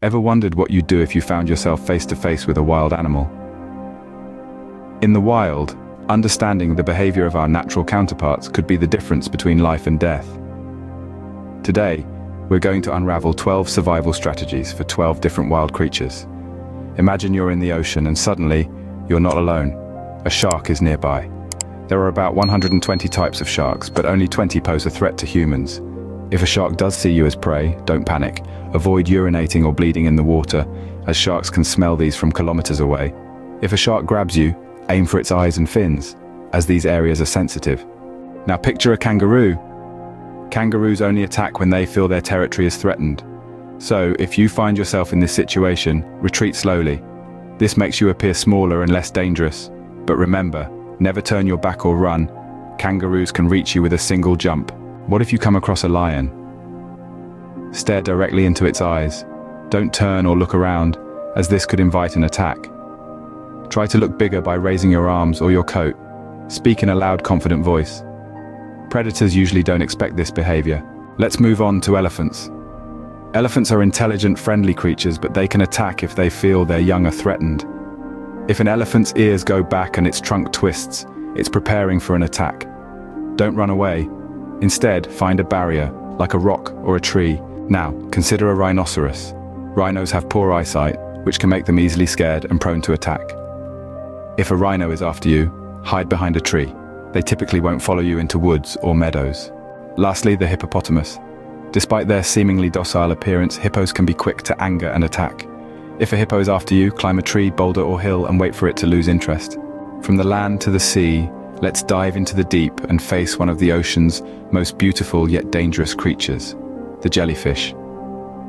Ever wondered what you'd do if you found yourself face to face with a wild animal? In the wild, understanding the behavior of our natural counterparts could be the difference between life and death. Today, we're going to unravel 12 survival strategies for 12 different wild creatures. Imagine you're in the ocean and suddenly, you're not alone. A shark is nearby. There are about 120 types of sharks, but only 20 pose a threat to humans. If a shark does see you as prey, don't panic. Avoid urinating or bleeding in the water, as sharks can smell these from kilometers away. If a shark grabs you, aim for its eyes and fins, as these areas are sensitive. Now picture a kangaroo. Kangaroos only attack when they feel their territory is threatened. So, if you find yourself in this situation, retreat slowly. This makes you appear smaller and less dangerous. But remember, never turn your back or run. Kangaroos can reach you with a single jump. What if you come across a lion? Stare directly into its eyes. Don't turn or look around, as this could invite an attack. Try to look bigger by raising your arms or your coat. Speak in a loud, confident voice. Predators usually don't expect this behavior. Let's move on to elephants. Elephants are intelligent, friendly creatures, but they can attack if they feel their young are threatened. If an elephant's ears go back and its trunk twists, it's preparing for an attack. Don't run away. Instead, find a barrier, like a rock or a tree. Now, consider a rhinoceros. Rhinos have poor eyesight, which can make them easily scared and prone to attack. If a rhino is after you, hide behind a tree. They typically won't follow you into woods or meadows. Lastly, the hippopotamus. Despite their seemingly docile appearance, hippos can be quick to anger and attack. If a hippo is after you, climb a tree, boulder or hill and wait for it to lose interest. From the land to the sea, let's dive into the deep and face one of the ocean's most beautiful yet dangerous creatures, the jellyfish.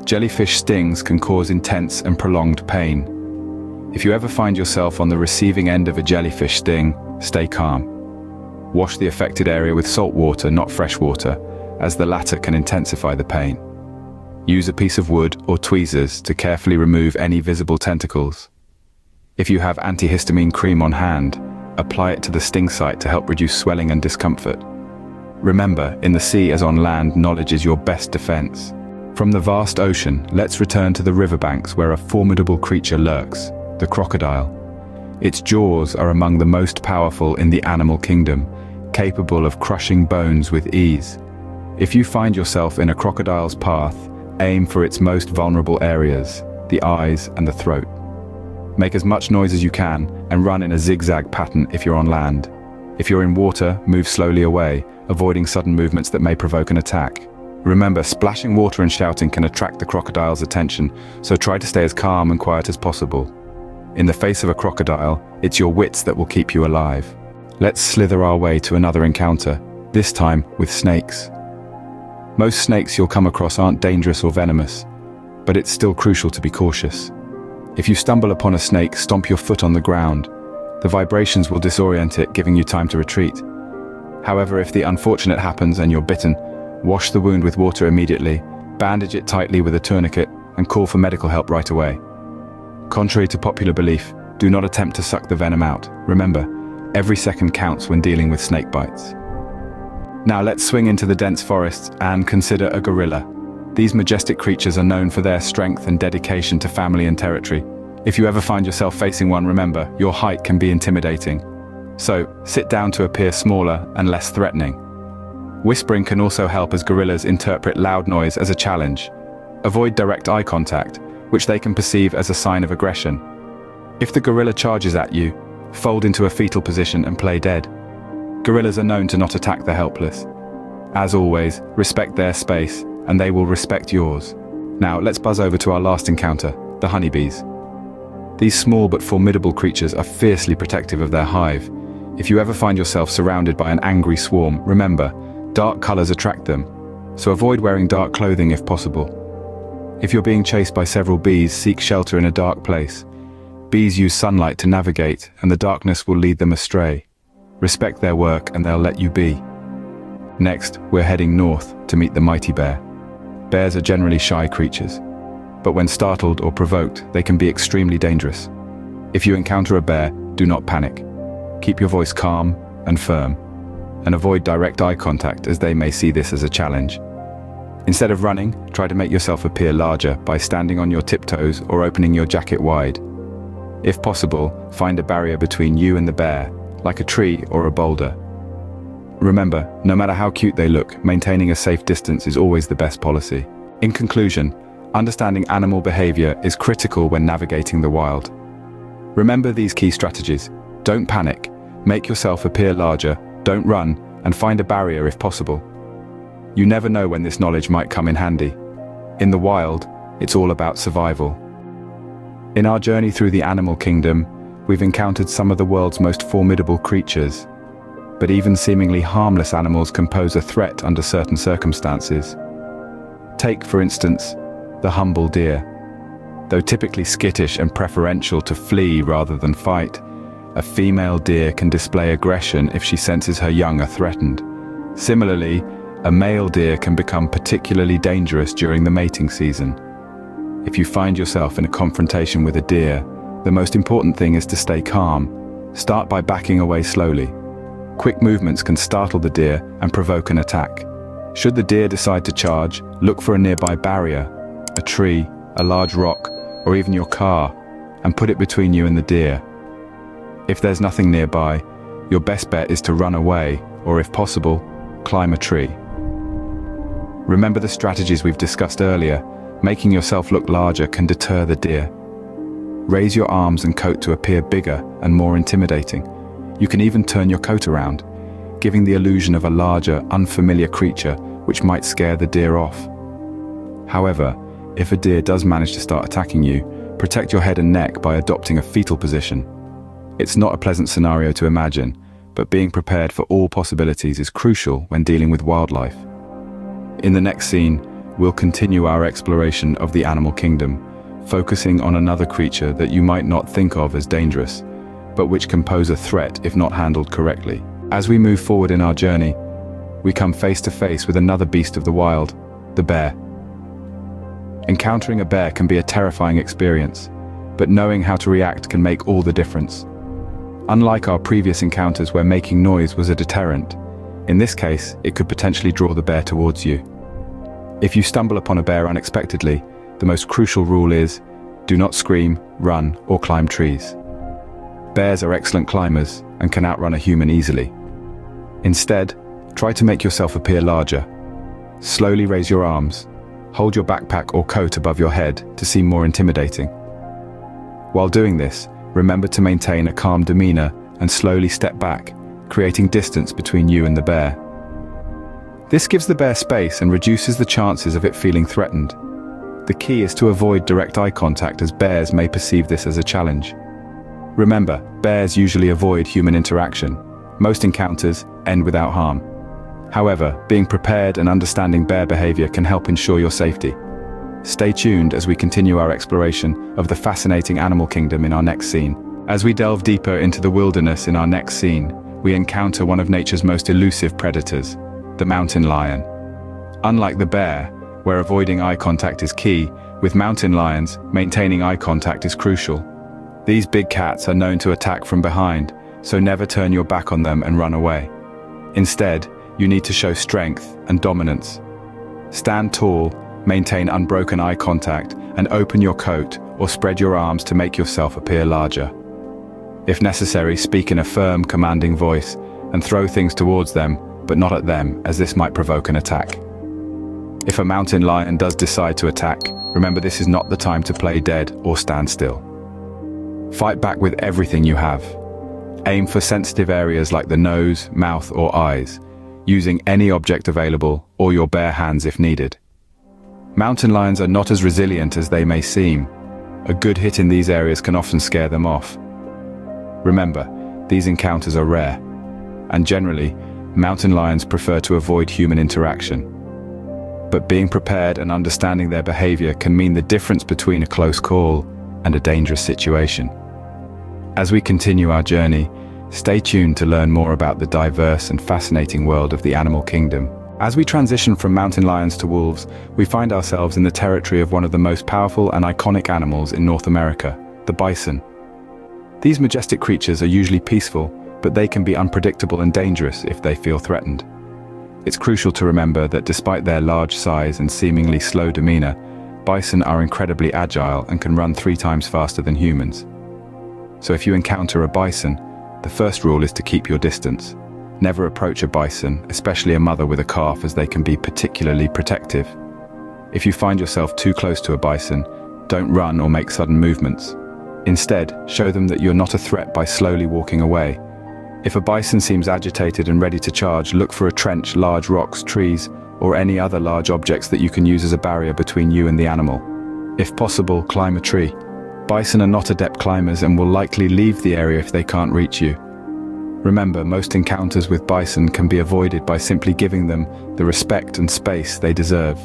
Jellyfish stings can cause intense and prolonged pain. If you ever find yourself on the receiving end of a jellyfish sting, stay calm. Wash the affected area with salt water, not fresh water, as the latter can intensify the pain. Use a piece of wood or tweezers to carefully remove any visible tentacles. If you have antihistamine cream on hand, apply it to the sting site to help reduce swelling and discomfort. Remember, in the sea as on land, knowledge is your best defense. From the vast ocean, let's return to the riverbanks where a formidable creature lurks, the crocodile. Its jaws are among the most powerful in the animal kingdom, capable of crushing bones with ease. If you find yourself in a crocodile's path, aim for its most vulnerable areas, the eyes and the throat. Make as much noise as you can and run in a zigzag pattern if you're on land. If you're in water, move slowly away, avoiding sudden movements that may provoke an attack. Remember, splashing water and shouting can attract the crocodile's attention, so try to stay as calm and quiet as possible. In the face of a crocodile, it's your wits that will keep you alive. Let's slither our way to another encounter, this time with snakes. Most snakes you'll come across aren't dangerous or venomous, but it's still crucial to be cautious. If you stumble upon a snake, stomp your foot on the ground. The vibrations will disorient it, giving you time to retreat. However, if the unfortunate happens and you're bitten, wash the wound with water immediately, bandage it tightly with a tourniquet, and call for medical help right away. Contrary to popular belief, do not attempt to suck the venom out. Remember, every second counts when dealing with snake bites. Now let's swing into the dense forests and consider a gorilla. These majestic creatures are known for their strength and dedication to family and territory. If you ever find yourself facing one, remember, your height can be intimidating. So, sit down to appear smaller and less threatening. Whispering can also help, as gorillas interpret loud noise as a challenge. Avoid direct eye contact, which they can perceive as a sign of aggression. If the gorilla charges at you, fold into a fetal position and play dead. Gorillas are known to not attack the helpless. As always, respect their space, and they will respect yours. Now, let's buzz over to our last encounter, the honeybees. These small but formidable creatures are fiercely protective of their hive. If you ever find yourself surrounded by an angry swarm, remember, dark colors attract them, so avoid wearing dark clothing if possible. If you're being chased by several bees, seek shelter in a dark place. Bees use sunlight to navigate, and the darkness will lead them astray. Respect their work and they'll let you be. Next, we're heading north to meet the mighty bear. Bears are generally shy creatures, but when startled or provoked, they can be extremely dangerous. If you encounter a bear, do not panic. Keep your voice calm and firm, and avoid direct eye contact, as they may see this as a challenge. Instead of running, try to make yourself appear larger by standing on your tiptoes or opening your jacket wide. If possible, find a barrier between you and the bear, like a tree or a boulder. Remember, no matter how cute they look, maintaining a safe distance is always the best policy. In conclusion, understanding animal behavior is critical when navigating the wild. Remember these key strategies. Don't panic, make yourself appear larger, don't run, and find a barrier if possible. You never know when this knowledge might come in handy. In the wild, it's all about survival. In our journey through the animal kingdom, we've encountered some of the world's most formidable creatures. But even seemingly harmless animals can pose a threat under certain circumstances. Take, for instance, the humble deer. Though typically skittish and preferential to flee rather than fight, a female deer can display aggression if she senses her young are threatened. Similarly, a male deer can become particularly dangerous during the mating season. If you find yourself in a confrontation with a deer, the most important thing is to stay calm. Start by backing away slowly. Quick movements can startle the deer and provoke an attack. Should the deer decide to charge, look for a nearby barrier, a tree, a large rock, or even your car, and put it between you and the deer. If there's nothing nearby, your best bet is to run away, or if possible, climb a tree. Remember the strategies we've discussed earlier. Making yourself look larger can deter the deer. Raise your arms and coat to appear bigger and more intimidating. You can even turn your coat around, giving the illusion of a larger, unfamiliar creature which might scare the deer off. However, if a deer does manage to start attacking you, protect your head and neck by adopting a fetal position. It's not a pleasant scenario to imagine, but being prepared for all possibilities is crucial when dealing with wildlife. In the next scene, we'll continue our exploration of the animal kingdom, focusing on another creature that you might not think of as dangerous, but which can pose a threat if not handled correctly. As we move forward in our journey, we come face to face with another beast of the wild, the bear. Encountering a bear can be a terrifying experience, but knowing how to react can make all the difference. Unlike our previous encounters where making noise was a deterrent, in this case, it could potentially draw the bear towards you. If you stumble upon a bear unexpectedly, the most crucial rule is, do not scream, run, or climb trees. Bears are excellent climbers and can outrun a human easily. Instead, try to make yourself appear larger. Slowly raise your arms. Hold your backpack or coat above your head to seem more intimidating. While doing this, remember to maintain a calm demeanor and slowly step back, creating distance between you and the bear. This gives the bear space and reduces the chances of it feeling threatened. The key is to avoid direct eye contact, as bears may perceive this as a challenge. Remember, bears usually avoid human interaction. Most encounters end without harm. However, being prepared and understanding bear behavior can help ensure your safety. Stay tuned as we continue our exploration of the fascinating animal kingdom in our next scene. As we delve deeper into the wilderness in our next scene, we encounter one of nature's most elusive predators, the mountain lion. Unlike the bear, where avoiding eye contact is key, with mountain lions, maintaining eye contact is crucial. These big cats are known to attack from behind, so never turn your back on them and run away. Instead, you need to show strength and dominance. Stand tall, maintain unbroken eye contact, and open your coat or spread your arms to make yourself appear larger. If necessary, speak in a firm, commanding voice and throw things towards them, but not at them, as this might provoke an attack. If a mountain lion does decide to attack, remember this is not the time to play dead or stand still. Fight back with everything you have. Aim for sensitive areas like the nose, mouth, or eyes, using any object available or your bare hands if needed. Mountain lions are not as resilient as they may seem. A good hit in these areas can often scare them off. Remember, these encounters are rare, and generally, mountain lions prefer to avoid human interaction. But being prepared and understanding their behavior can mean the difference between a close call and a dangerous situation. As we continue our journey, stay tuned to learn more about the diverse and fascinating world of the animal kingdom. As we transition from mountain lions to wolves, we find ourselves in the territory of one of the most powerful and iconic animals in North America, the bison. These majestic creatures are usually peaceful, but they can be unpredictable and dangerous if they feel threatened. It's crucial to remember that despite their large size and seemingly slow demeanor, bison are incredibly agile and can run 3 times faster than humans. So if you encounter a bison, the first rule is to keep your distance. Never approach a bison, especially a mother with a calf, as they can be particularly protective. If you find yourself too close to a bison, don't run or make sudden movements. Instead, show them that you're not a threat by slowly walking away. If a bison seems agitated and ready to charge, look for a trench, large rocks, trees, or any other large objects that you can use as a barrier between you and the animal. If possible, climb a tree. Bison are not adept climbers and will likely leave the area if they can't reach you. Remember, most encounters with bison can be avoided by simply giving them the respect and space they deserve.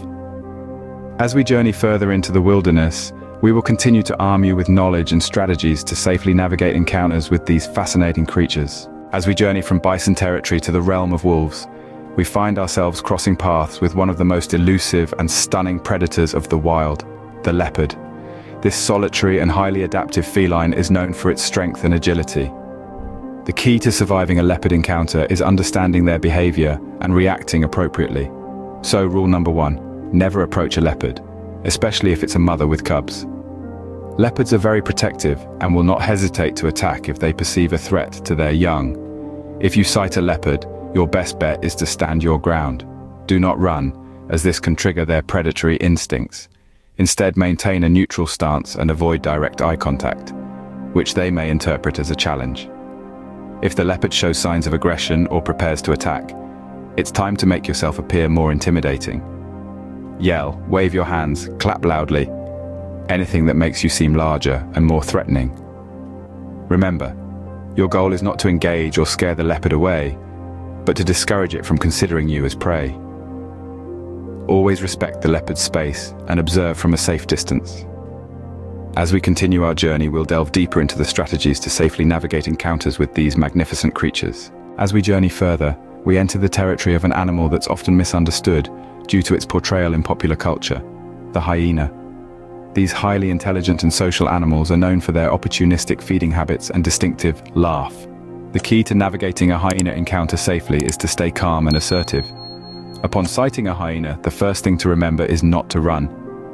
As we journey further into the wilderness, we will continue to arm you with knowledge and strategies to safely navigate encounters with these fascinating creatures. As we journey from bison territory to the realm of wolves, we find ourselves crossing paths with one of the most elusive and stunning predators of the wild, the leopard. This solitary and highly adaptive feline is known for its strength and agility. The key to surviving a leopard encounter is understanding their behavior and reacting appropriately. So, rule number 1, never approach a leopard, especially if it's a mother with cubs. Leopards are very protective and will not hesitate to attack if they perceive a threat to their young. If you sight a leopard, your best bet is to stand your ground. Do not run, as this can trigger their predatory instincts. Instead, maintain a neutral stance and avoid direct eye contact, which they may interpret as a challenge. If the leopard shows signs of aggression or prepares to attack, it's time to make yourself appear more intimidating. Yell, wave your hands, clap loudly, anything that makes you seem larger and more threatening. Remember, your goal is not to engage or scare the leopard away, but to discourage it from considering you as prey. Always respect the leopard's space and observe from a safe distance. As we continue our journey, we'll delve deeper into the strategies to safely navigate encounters with these magnificent creatures. As we journey further, we enter the territory of an animal that's often misunderstood due to its portrayal in popular culture, the hyena. These highly intelligent and social animals are known for their opportunistic feeding habits and distinctive laugh. The key to navigating a hyena encounter safely is to stay calm and assertive. Upon sighting a hyena, the first thing to remember is not to run.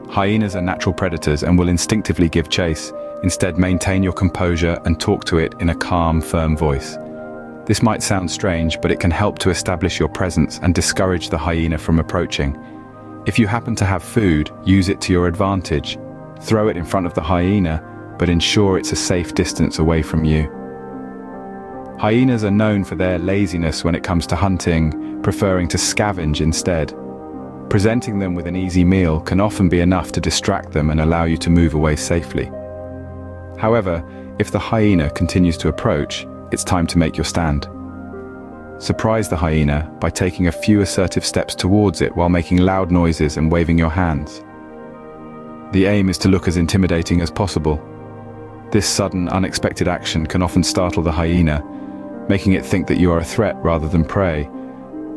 Hyenas are natural predators and will instinctively give chase. Instead, maintain your composure and talk to it in a calm, firm voice. This might sound strange, but it can help to establish your presence and discourage the hyena from approaching. If you happen to have food, use it to your advantage. Throw it in front of the hyena, but ensure it's a safe distance away from you. Hyenas are known for their laziness when it comes to hunting, preferring to scavenge instead. Presenting them with an easy meal can often be enough to distract them and allow you to move away safely. However, if the hyena continues to approach, it's time to make your stand. Surprise the hyena by taking a few assertive steps towards it while making loud noises and waving your hands. The aim is to look as intimidating as possible. This sudden, unexpected action can often startle the hyena, making it think that you are a threat rather than prey,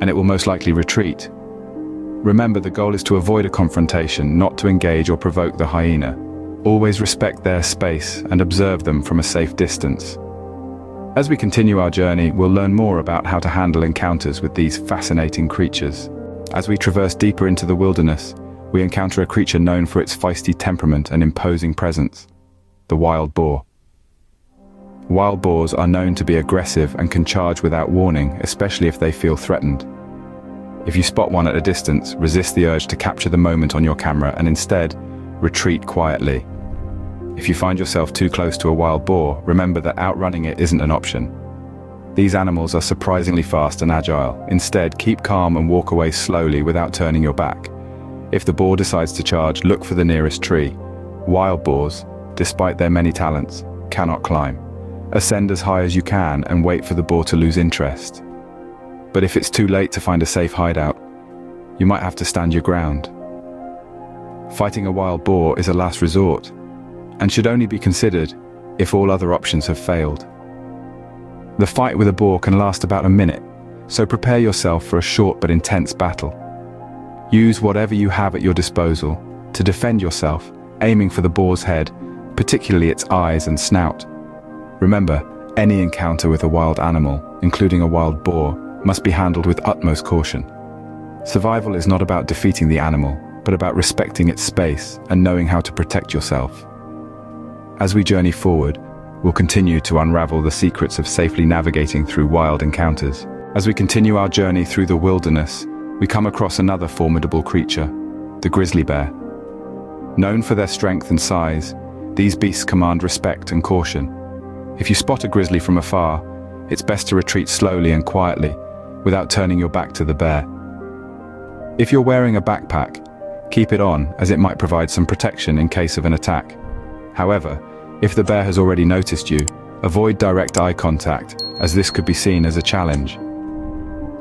and it will most likely retreat. Remember, the goal is to avoid a confrontation, not to engage or provoke the hyena. Always respect their space and observe them from a safe distance. As we continue our journey, we'll learn more about how to handle encounters with these fascinating creatures. As we traverse deeper into the wilderness, we encounter a creature known for its feisty temperament and imposing presence, the wild boar. Wild boars are known to be aggressive and can charge without warning, especially if they feel threatened. If you spot one at a distance, resist the urge to capture the moment on your camera and instead, retreat quietly. If you find yourself too close to a wild boar, remember that outrunning it isn't an option. These animals are surprisingly fast and agile. Instead, keep calm and walk away slowly without turning your back. If the boar decides to charge, look for the nearest tree. Wild boars, despite their many talents, cannot climb. Ascend as high as you can and wait for the boar to lose interest. But if it's too late to find a safe hideout, you might have to stand your ground. Fighting a wild boar is a last resort, and should only be considered if all other options have failed. The fight with a boar can last about a minute, so prepare yourself for a short but intense battle. Use whatever you have at your disposal to defend yourself, aiming for the boar's head, particularly its eyes and snout. Remember, any encounter with a wild animal, including a wild boar, must be handled with utmost caution. Survival is not about defeating the animal, but about respecting its space and knowing how to protect yourself. As we journey forward, we'll continue to unravel the secrets of safely navigating through wild encounters. As we continue our journey through the wilderness, we come across another formidable creature, the grizzly bear. Known for their strength and size, these beasts command respect and caution. If you spot a grizzly from afar, it's best to retreat slowly and quietly, without turning your back to the bear. If you're wearing a backpack, keep it on, as it might provide some protection in case of an attack. However, if the bear has already noticed you, avoid direct eye contact, as this could be seen as a challenge.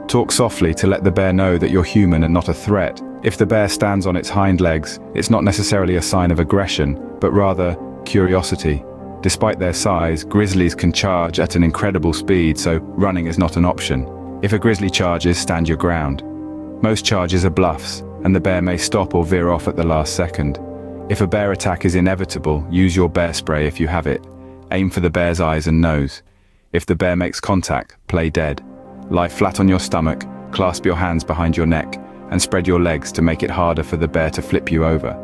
Talk softly to let the bear know that you're human and not a threat. If the bear stands on its hind legs, it's not necessarily a sign of aggression, but rather curiosity. Despite their size, grizzlies can charge at an incredible speed, so running is not an option. If a grizzly charges, stand your ground. Most charges are bluffs, and the bear may stop or veer off at the last second. If a bear attack is inevitable, use your bear spray if you have it. Aim for the bear's eyes and nose. If the bear makes contact, play dead. Lie flat on your stomach, clasp your hands behind your neck, and spread your legs to make it harder for the bear to flip you over.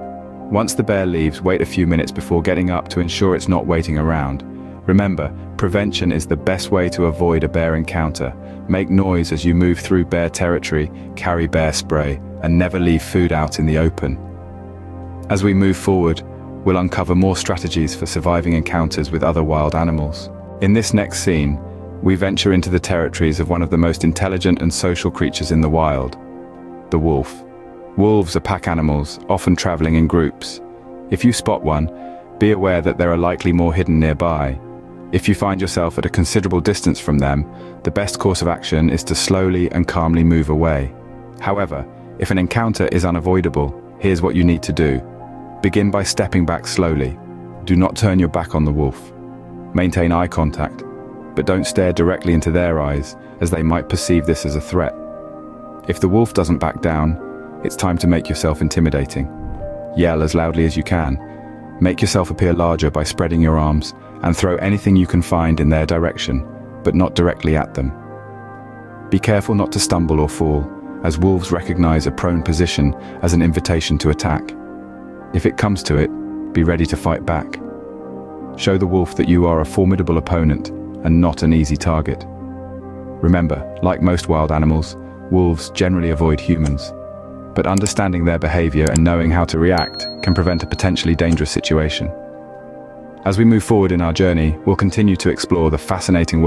Once the bear leaves, wait a few minutes before getting up to ensure it's not waiting around. Remember, prevention is the best way to avoid a bear encounter. Make noise as you move through bear territory, carry bear spray, and never leave food out in the open. As we move forward, we'll uncover more strategies for surviving encounters with other wild animals. In this next scene, we venture into the territories of one of the most intelligent and social creatures in the wild, the wolf. Wolves are pack animals, often traveling in groups. If you spot one, be aware that there are likely more hidden nearby. If you find yourself at a considerable distance from them, the best course of action is to slowly and calmly move away. However, if an encounter is unavoidable, here's what you need to do. Begin by stepping back slowly. Do not turn your back on the wolf. Maintain eye contact, but don't stare directly into their eyes, as they might perceive this as a threat. If the wolf doesn't back down, it's time to make yourself intimidating. Yell as loudly as you can. Make yourself appear larger by spreading your arms, and throw anything you can find in their direction, but not directly at them. Be careful not to stumble or fall, as wolves recognize a prone position as an invitation to attack. If it comes to it, be ready to fight back. Show the wolf that you are a formidable opponent and not an easy target. Remember, like most wild animals, wolves generally avoid humans, but understanding their behavior and knowing how to react can prevent a potentially dangerous situation. As we move forward in our journey, we'll continue to explore the fascinating world